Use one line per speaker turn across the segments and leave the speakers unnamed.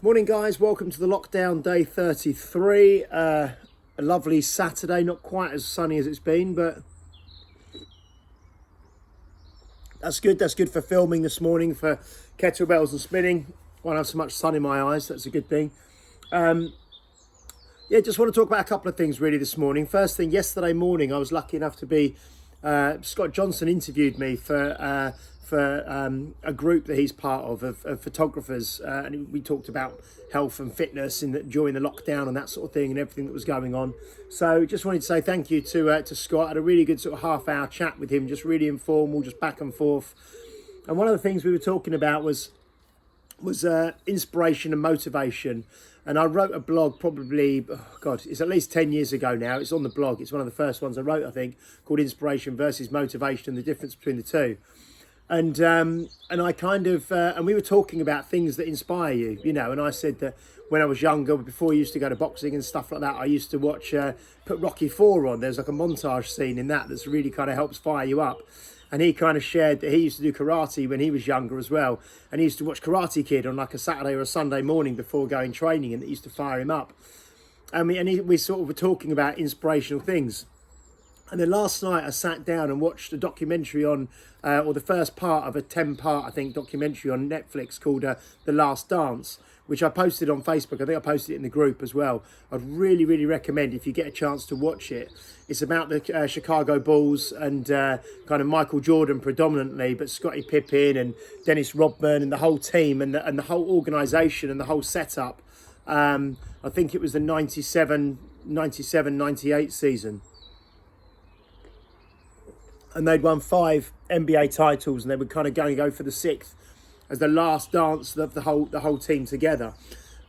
Morning guys, welcome to the lockdown day 33. A lovely Saturday, not quite as sunny as it's been, but that's good. That's good for filming this morning for kettlebells and spinning. Won't have so much sun in my eyes, that's a good thing. Just want to talk about a couple of things really this morning. First thing, yesterday morning I was lucky enough to be, Scott Johnson interviewed me for a group that he's part of photographers, and we talked about health and fitness during the lockdown and that sort of thing and everything that was going on. So just wanted to say thank you to Scott. I had a really good sort of half-hour chat with him, just really informal, just back and forth. And one of the things we were talking about was inspiration and motivation. And I wrote a blog probably, it's at least 10 years ago now. It's on the blog. It's one of the first ones I wrote, I think, called Inspiration versus Motivation and the Difference Between the Two. And I kind of, and we were talking about things that inspire you, you know, and I said that when I was younger, before I used to go to boxing and stuff like that, I used to watch, put Rocky IV on. There's like a montage scene in that's really kind of helps fire you up. And he kind of shared that he used to do karate when he was younger as well. And he used to watch Karate Kid on like a Saturday or a Sunday morning before going training, and it used to fire him up. And we sort of were talking about inspirational things. And then last night I sat down and watched a documentary on, or the first part of a 10-part, I think, documentary on Netflix called The Last Dance, which I posted on Facebook. I think I posted it in the group as well. I'd really, really recommend if you get a chance to watch it. It's about the Chicago Bulls and kind of Michael Jordan predominantly, but Scottie Pippen and Dennis Rodman and the whole team and the whole organisation and the whole setup. I think it was the 97-98 season. And they'd won 5 NBA titles, and they were kind of going to go for the 6th as the last dance of the whole team together.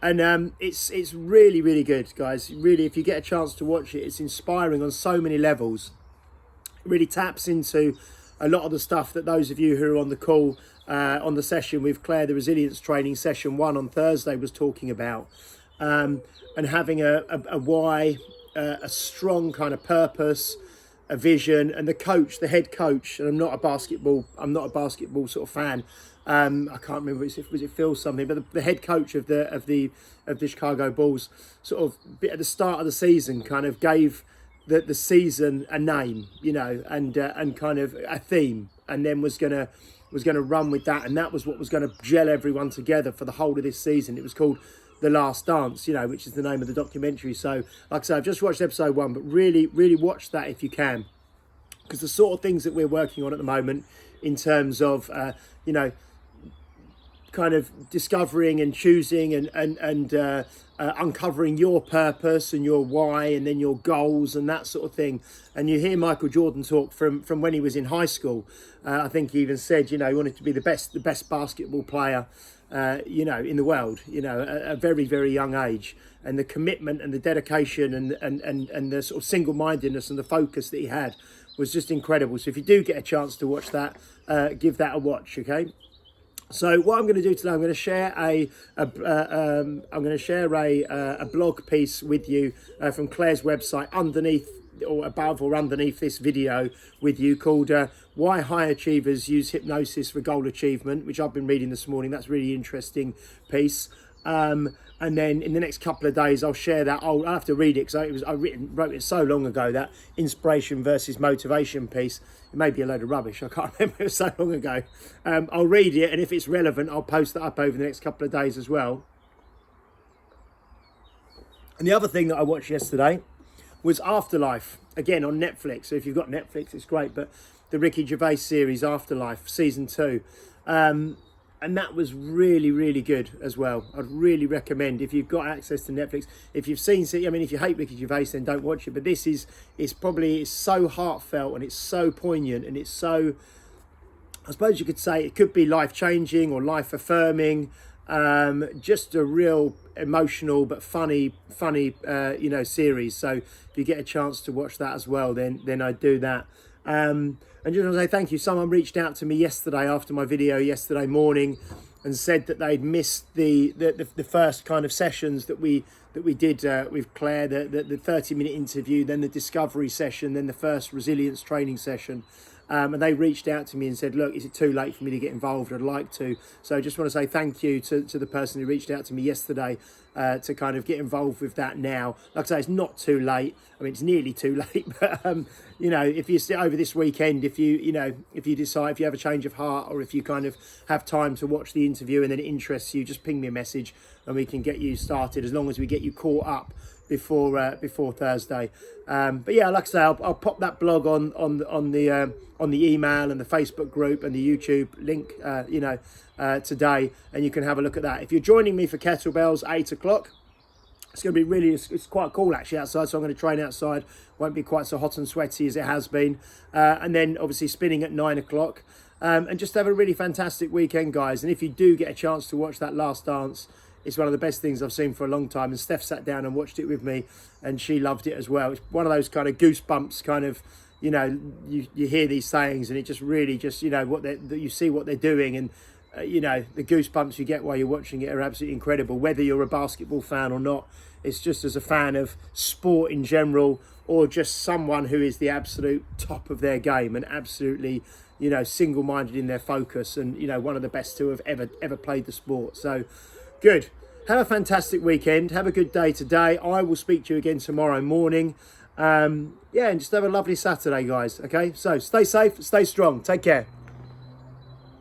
And it's really, really good, guys. Really, if you get a chance to watch it, it's inspiring on so many levels. It really taps into a lot of the stuff that those of you who are on the call, on the session with Claire, the Resilience Training Session 1 on Thursday, was talking about. And having a why, a strong kind of purpose, a vision, and the head coach, and I'm not a basketball sort of fan. I can't remember, was it Phil something, but the head coach of the Chicago Bulls sort of at the start of the season kind of gave the season a name, you know, and kind of a theme, and then was gonna run with that, and that was what was going to gel everyone together for the whole of this season. It was called The Last Dance, you know, which is the name of the documentary. So like I said, I've just watched episode 1, but really, really watch that if you can, because the sort of things that we're working on at the moment in terms of, you know, kind of discovering and choosing and uncovering your purpose and your why, and then your goals and that sort of thing. And you hear Michael Jordan talk from when he was in high school. I think he even said, you know, he wanted to be the best basketball player, you know, in the world, you know, at a very, very young age. And the commitment and the dedication and the sort of single-mindedness and the focus that he had was just incredible. So if you do get a chance to watch that, give that a watch, okay? So what I'm going to do today, I'm going to share a blog piece with you from Claire's website underneath or above or underneath this video with you, called Why High Achievers Use Hypnosis for Goal Achievement, which I've been reading this morning. That's a really interesting piece. And then in the next couple of days, I'll share that. I'll have to read it because I wrote it so long ago, that inspiration versus motivation piece. It may be a load of rubbish. I can't remember, it was so long ago. I'll read it, and if it's relevant, I'll post that up over the next couple of days as well. And the other thing that I watched yesterday was Afterlife, again on Netflix. So if you've got Netflix, it's great. But the Ricky Gervais series, Afterlife, season 2. And that was really, really good as well. I'd really recommend, if you've got access to Netflix, if you've seen, I mean, if you hate Ricky Gervais, then don't watch it. But this it's so heartfelt, and it's so poignant, and it's so, I suppose you could say it could be life-changing or life-affirming. Just a real emotional but funny, you know, series. So if you get a chance to watch that as well, then I'd do that. And just want to say thank you. Someone reached out to me yesterday after my video yesterday morning and said that they'd missed the first kind of sessions that we did with Claire, the 30-minute interview, then the discovery session, then the first resilience training session. And they reached out to me and said, look, is it too late for me to get involved? I'd like to. So I just want to say thank you to the person who reached out to me yesterday to kind of get involved with that now. Like I say, it's not too late. I mean, it's nearly too late, but you know, if you sit over this weekend, if you decide, if you have a change of heart, or if you kind of have time to watch the interview and then it interests you, just ping me a message and we can get you started, as long as we get you caught up before Thursday. But yeah, like I say, I'll pop that blog on the email and the Facebook group and the YouTube link, today, and you can have a look at that. If you're joining me for kettlebells, 8 o'clock, it's going to be it's quite cool actually outside, so I'm going to train outside. Won't be quite so hot and sweaty as it has been. And then obviously spinning at 9 o'clock. And just have a really fantastic weekend, guys. And if you do get a chance to watch that last dance, it's one of the best things I've seen for a long time. And Steph sat down and watched it with me, and she loved it as well. It's one of those kind of goosebumps kind of, you know, you hear these sayings and it just really just, you know, you see what they're doing, and you know, the goosebumps you get while you're watching it are absolutely incredible, whether you're a basketball fan or not. It's just as a fan of sport in general, or just someone who is the absolute top of their game and absolutely, you know, single-minded in their focus, and, you know, one of the best to have ever played the sport. So good. Have a fantastic weekend. Have a good day today. I will speak to you again tomorrow morning. And just have a lovely Saturday, guys. Okay, so stay safe, stay strong. Take care.